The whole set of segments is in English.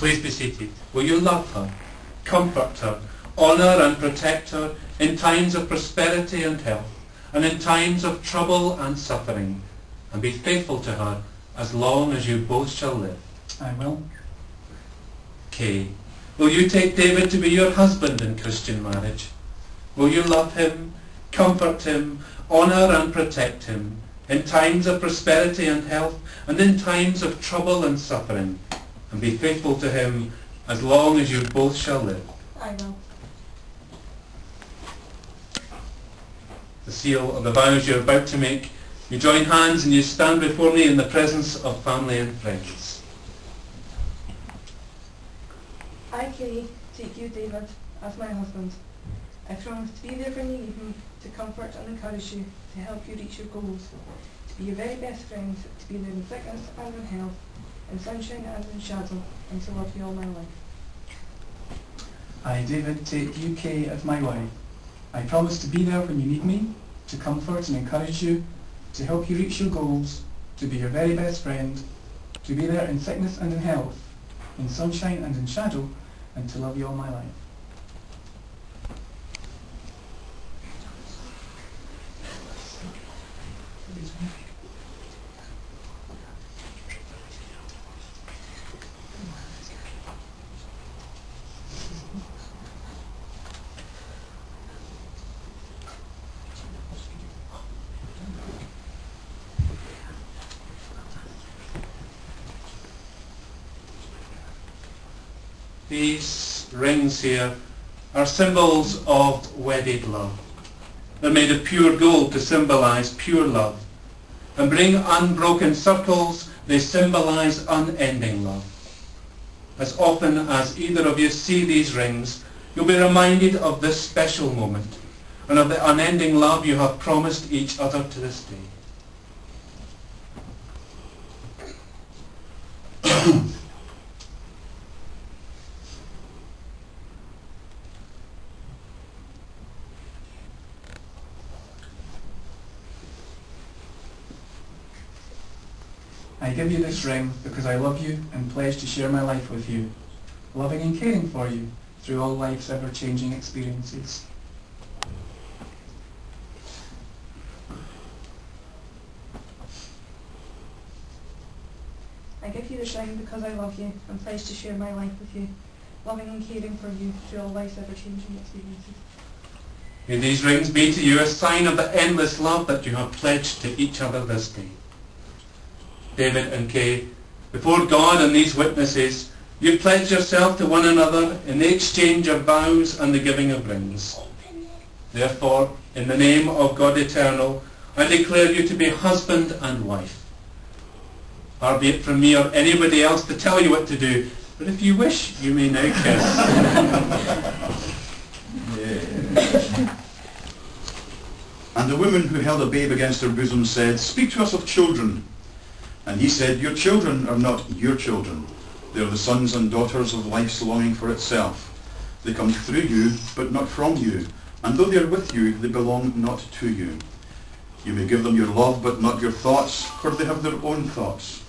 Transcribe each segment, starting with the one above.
Please be seated. Will you love her, comfort her, honour and protect her in times of prosperity and health, and in times of trouble and suffering, and be faithful to her as long as you both shall live? I will. Kay, will you take David to be your husband in Christian marriage? Will you love him, comfort him, honour and protect him in times of prosperity and health, and in times of trouble and suffering, and be faithful to him as long as you both shall live? I will. The seal of the vows you're about to make, you join hands and you stand before me in the presence of family and friends. I, Kay, take you, David, as my husband. I promise to be there when you need me, to comfort and encourage you, to help you reach your goals, to be your very best friend, to be there in sickness and in health, in sunshine and in shadow, and to love you all my life. I, David, take you, Kay, as my wife. I promise to be there when you need me, to comfort and encourage you, to help you reach your goals, to be your very best friend, to be there in sickness and in health, in sunshine and in shadow, and to love you all my life. These rings here are symbols of wedded love. They're made of pure gold to symbolize pure love. And being unbroken circles, they symbolize unending love. As often as either of you see these rings, you'll be reminded of this special moment and of the unending love you have promised each other to this day. I give you this ring because I love you and pledge to share my life with you, loving and caring for you through all life's ever-changing experiences. I give you this ring because I love you and pledge to share my life with you, loving and caring for you through all life's ever-changing experiences. May these rings be to you a sign of the endless love that you have pledged to each other this day. David and Kay, before God and these witnesses, you pledge yourself to one another in the exchange of vows and the giving of rings. Therefore, in the name of God Eternal, I declare you to be husband and wife. Far be it from me or anybody else to tell you what to do, but if you wish, you may now kiss. And the woman who held a babe against her bosom said, "Speak to us of children." And he said, "Your children are not your children. They are the sons and daughters of life's longing for itself. They come through you, but not from you. And though they are with you, they belong not to you. You may give them your love, but not your thoughts, for they have their own thoughts.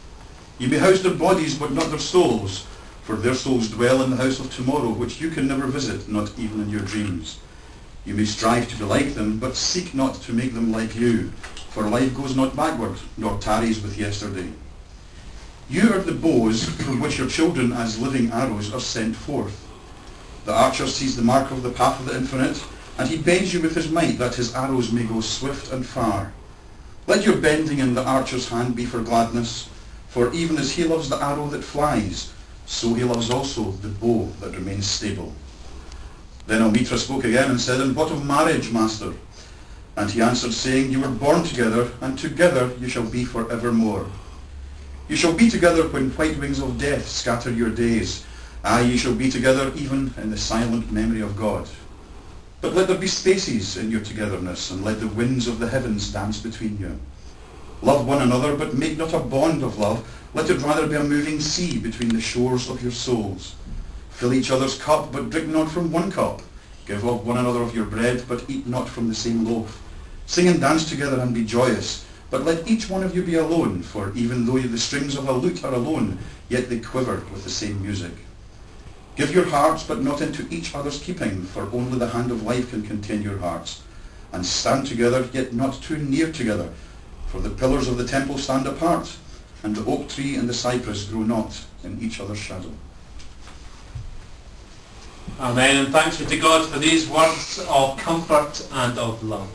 You may house their bodies, but not their souls, for their souls dwell in the house of tomorrow, which you can never visit, not even in your dreams. You may strive to be like them, but seek not to make them like you, for life goes not backward, nor tarries with yesterday. You are the bows from which your children as living arrows are sent forth. The archer sees the mark of the path of the infinite, and he bends you with his might, that his arrows may go swift and far. Let your bending in the archer's hand be for gladness, for even as he loves the arrow that flies, so he loves also the bow that remains stable." Then Almitra spoke again and said, "And what of marriage, master?" And he answered, saying, "You were born together, and together you shall be for evermore. You shall be together when white wings of death scatter your days. Aye, you shall be together even in the silent memory of God. But let there be spaces in your togetherness, and let the winds of the heavens dance between you. Love one another, but make not a bond of love. Let it rather be a moving sea between the shores of your souls. Fill each other's cup, but drink not from one cup. Give of one another of your bread, but eat not from the same loaf. Sing and dance together and be joyous, but let each one of you be alone, for even though the strings of a lute are alone, yet they quiver with the same music. Give your hearts, but not into each other's keeping, for only the hand of life can contain your hearts. And stand together, yet not too near together, for the pillars of the temple stand apart, and the oak tree and the cypress grow not in each other's shadow. Amen. And thanks be to God for these words of comfort and of love.